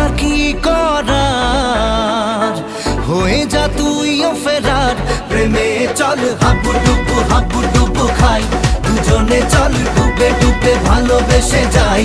আর কি করার, হয়ে যা তুইও ফেরার। প্রেমে চল হাবুডুবু খাই, দুজনে চল ডুবে ডুবে ভালোবেসে যাই।